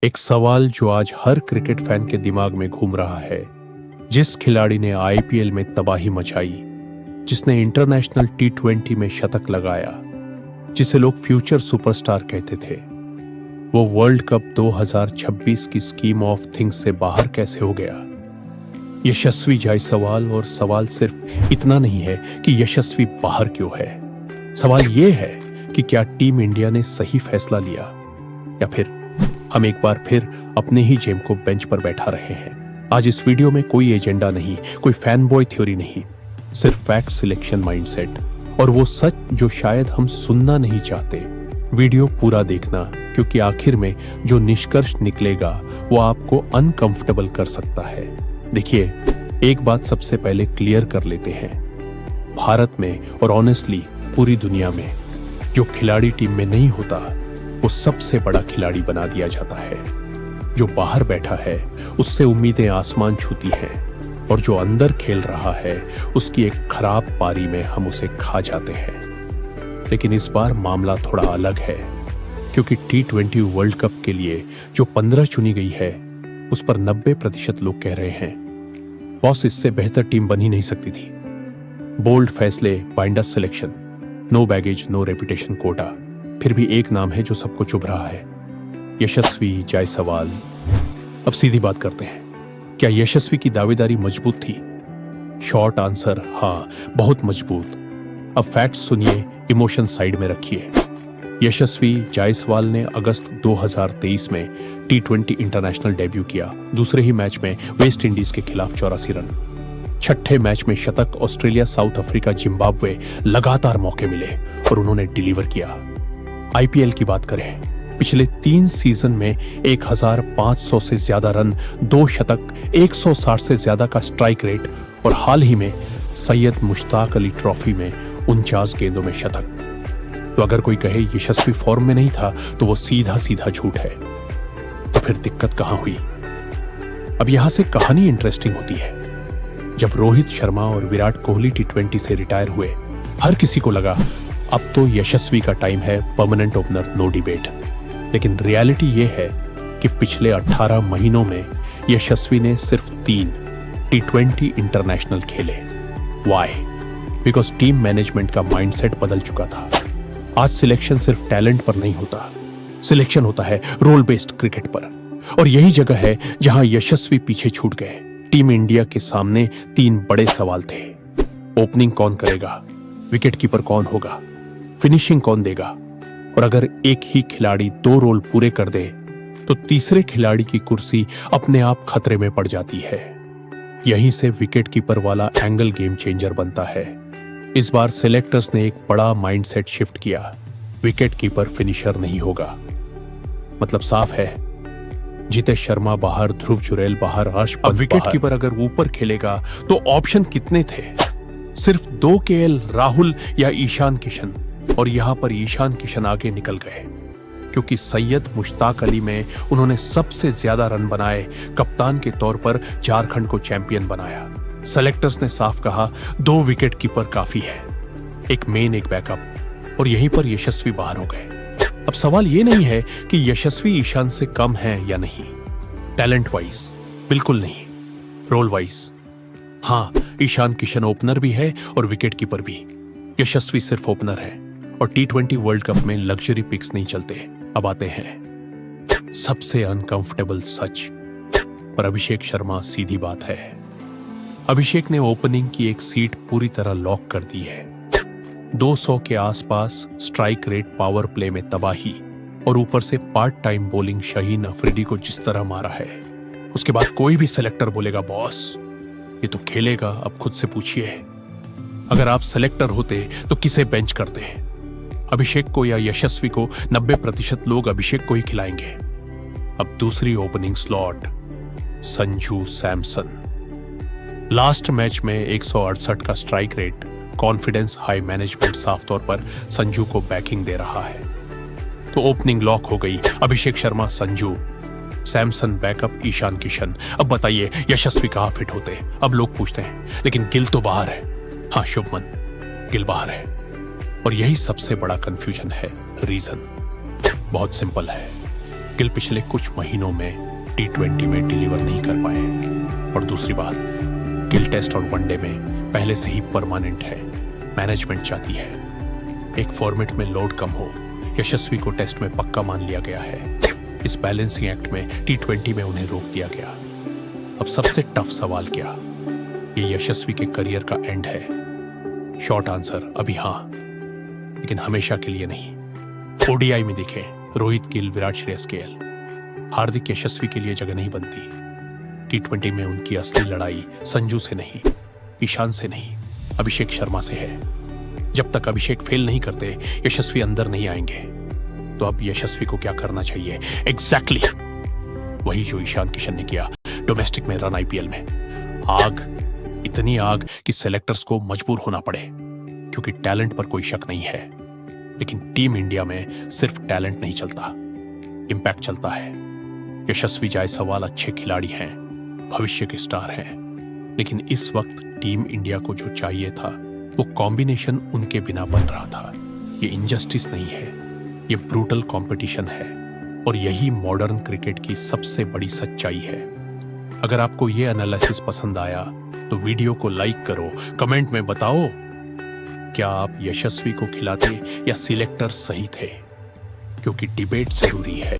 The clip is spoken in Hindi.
एक सवाल जो आज हर क्रिकेट फैन के दिमाग में घूम रहा है। जिस खिलाड़ी ने आईपीएल में तबाही मचाई, जिसने इंटरनेशनल टी20 में शतक लगाया, जिसे लोग फ्यूचर सुपरस्टार कहते थे, वो वर्ल्ड कप 2026 की स्कीम ऑफ थिंग्स से बाहर कैसे हो गया? यशस्वी जायसवाल। और सवाल सिर्फ इतना नहीं है कि यशस्वी बाहर क्यों है, सवाल यह है कि क्या टीम इंडिया ने सही फैसला लिया या फिर हम एक बार फिर अपने ही जेम को बेंच पर बैठा रहे हैं। आज इस वीडियो में कोई एजेंडा नहीं, कोई फैन बॉय थ्योरी नहीं, सिर्फ फैक्ट, सिलेक्शन, माइंडसेट और वो सच जो शायद हम सुनना नहीं चाहते। वीडियो पूरा देखना, क्योंकि आखिर में जो निष्कर्ष निकलेगा वो आपको अनकंफर्टेबल कर सकता है। देखिए, एक बात सबसे पहले क्लियर कर लेते हैं। भारत में और ऑनेस्टली पूरी दुनिया में जो खिलाड़ी टीम में नहीं होता वो सबसे बड़ा खिलाड़ी बना दिया जाता है। जो बाहर बैठा है उससे उम्मीदें आसमान छूती हैं और जो अंदर खेल रहा है उसकी एक खराब पारी में हम उसे खा जाते हैं। लेकिन इस बार मामला थोड़ा अलग है, क्योंकि टी20 वर्ल्ड कप के लिए जो 15 चुनी गई है उस पर 90% लोग कह रहे हैं बॉस, इससे बेहतर टीम बन ही नहीं सकती थी। बोल्ड फैसले, binders selection, no baggage, no reputation quota. फिर भी एक नाम है जो सबको चुभ रहा है, यशस्वी जायसवाल। अब सीधी बात करते हैं, क्या यशस्वी की दावेदारी मजबूत थी? शॉर्ट आंसर हाँ, बहुत मजबूत। अब फैक्ट्स सुनिए, इमोशन साइड में रखिए। यशस्वी जायसवाल ने अगस्त 2023 में टी20 इंटरनेशनल डेब्यू किया। दूसरे ही मैच में वेस्ट इंडीज के खिलाफ 84 रन। छठे मैच में शतक, ऑस्ट्रेलिया, साउथ अफ्रीका, जिम्बाब्वे, लगातार मौके मिले और उन्होंने डिलीवर किया। आईपीएल की बात करें, पिछले 3 सीजन में 1500 से ज्यादा रन, 2 शतक, 160 से ज्यादा का स्ट्राइक रेट और हाल ही में सैयद मुश्ताक अली ट्रॉफी में 49 गेंदों में शतक। तो अगर कोई कहे यशस्वी फॉर्म में नहीं था तो वो सीधा सीधा झूठ है। तो फिर दिक्कत कहां हुई? अब यहां से कहानी इंटरेस्टिंग होती है। जब रोहित शर्मा और विराट कोहली टी20 से रिटायर हुए, हर किसी को लगा अब तो यशस्वी का टाइम है, परमानेंट ओपनर, नो डिबेट। लेकिन रियलिटी यह है कि पिछले 18 महीनों में यशस्वी ने सिर्फ 3 टी20 इंटरनेशनल खेले। व्हाई? बिकॉज टीम मैनेजमेंट का माइंडसेट बदल चुका था। आज सिलेक्शन सिर्फ टैलेंट पर नहीं होता, सिलेक्शन होता है रोल बेस्ड क्रिकेट पर। और यही जगह है जहां यशस्वी पीछे छूट गए। टीम इंडिया के सामने 3 बड़े सवाल थे। ओपनिंग कौन करेगा? विकेट कीपर कौन होगा? फिनिशिंग कौन देगा? और अगर एक ही खिलाड़ी 2 रोल पूरे कर दे तो तीसरे खिलाड़ी की कुर्सी अपने आप खतरे में पड़ जाती है। यहीं से विकेट कीपर वाला एंगल गेम चेंजर बनता है। इस बार सिलेक्टर्स ने एक बड़ा माइंडसेट शिफ्ट किया। विकेट कीपर फिनिशर नहीं होगा। मतलब साफ है, जितेश शर्मा बाहर, ध्रुव जुरैल बाहर, हर्ष पंत। अब विकेट कीपर अगर ऊपर खेलेगा तो ऑप्शन कितने थे? सिर्फ 2 केएल, राहुल या ईशान किशन। और यहां पर ईशान किशन आगे निकल गए क्योंकि सैयद मुश्ताक अली में उन्होंने सबसे ज्यादा रन बनाए, कप्तान के तौर पर झारखंड को चैंपियन बनाया। सेलेक्टर्स ने साफ कहा 2 विकेट कीपर काफी है, एक मेन, एक बैकअप। और यहीं पर यशस्वी बाहर हो गए। अब सवाल यह नहीं है कि यशस्वी ईशान से कम है या नहीं। टैलेंट वाइज बिल्कुल नहीं, रोल वाइज हाँ, ईशान किशन ओपनर भी है और विकेट कीपर भी। यशस्वी सिर्फ ओपनर है और टी20 वर्ल्ड कप में लग्जरी पिक्स नहीं चलते। अब आते हैं सबसे अनकंफर्टेबल सच पर। अभिषेक शर्मा, सीधी बात है, अभिषेक ने ओपनिंग की एक सीट पूरी तरह लॉक कर दी है। 200 के आसपास स्ट्राइक रेट, पावर प्ले में तबाही और ऊपर से part time bowling Shaheen Afridi को जिस तरह मारा है, उसके बाद कोई भी सेलेक्टर बोलेगा बॉस ये तो खेलेगा। अब खुद से पूछिए, अगर आप सेलेक्टर होते तो किसे बेंच करते? अभिषेक को या यशस्वी को? 90% लोग अभिषेक को ही खिलाएंगे। अब दूसरी opening slot, Sanju Samson. Last match में 168 का strike rate, confidence high, management साफ तौर पर संजू को बैकिंग दे रहा है। तो ओपनिंग लॉक हो गई, अभिषेक शर्मा, संजू, सैमसन बैकअप, ईशान किशन। अब बताइए यशस्वी कहां फिट होते? अब लोग पूछते हैं लेकिन गिल तो बाहर है। हाँ, शुभमन गिल बाहर है और यही सबसे बड़ा कंफ्यूजन है। रीजन बहुत सिंपल है, गिल पिछले कुछ महीनों में T20 में डिलीवर नहीं कर पाए। और दूसरी बात, गिल टेस्ट और वनडे में पहले से ही परमानेंट है। मैनेजमेंट चाहती है एक फॉर्मेट में लोड कम हो। यशस्वी को टेस्ट में पक्का मान लिया गया है। इस बैलेंसिंग एक्ट में T20 में उन्हें रोक दिया गया। अब सबसे टफ सवाल क्या? ये यशस्वी के करियर का एंड है? शॉर्ट आंसर अभी हाँ, लेकिन हमेशा के लिए नहीं। ओडीआई में देखें, रोहित गिल, विराट, श्रेयस गेल, हार्दिक, यशस्वी के लिए जगह नहीं बनती। T20 में उनकी असली लड़ाई संजू से नहीं, ईशान से नहीं, अभिषेक शर्मा से है। जब तक अभिषेक फेल नहीं करते, यशस्वी अंदर नहीं आएंगे। तो अब यशस्वी को क्या करना चाहिए? एग्जैक्टली वही जो ईशान किशन ने किया डोमेस्टिक में रन आईपीएल में। आग, इतनी आग कि सेलेक्टर्स को मजबूर होना पड़े, क्योंकि टैलेंट पर कोई शक नहीं है। लेकिन टीम इंडिया में सिर्फ टैलेंट नहीं चलता, इंपैक्ट चलता है। यशस्वी जायसवाल अच्छे खिलाड़ी हैं, भविष्य के स्टार हैं, लेकिन इस वक्त टीम इंडिया को जो चाहिए था वो कॉम्बिनेशन उनके बिना बन रहा था। ये इनजस्टिस नहीं है, ये ब्रूटल कंपटीशन है, और यही मॉडर्न क्रिकेट की सबसे बड़ी सच्चाई है। अगर आपको ये एनालिसिस पसंद आया तो वीडियो को लाइक करो, कमेंट में बताओ क्या आप यशस्वी को खिलाते या सिलेक्टर सही थे, क्योंकि डिबेट जरूरी है।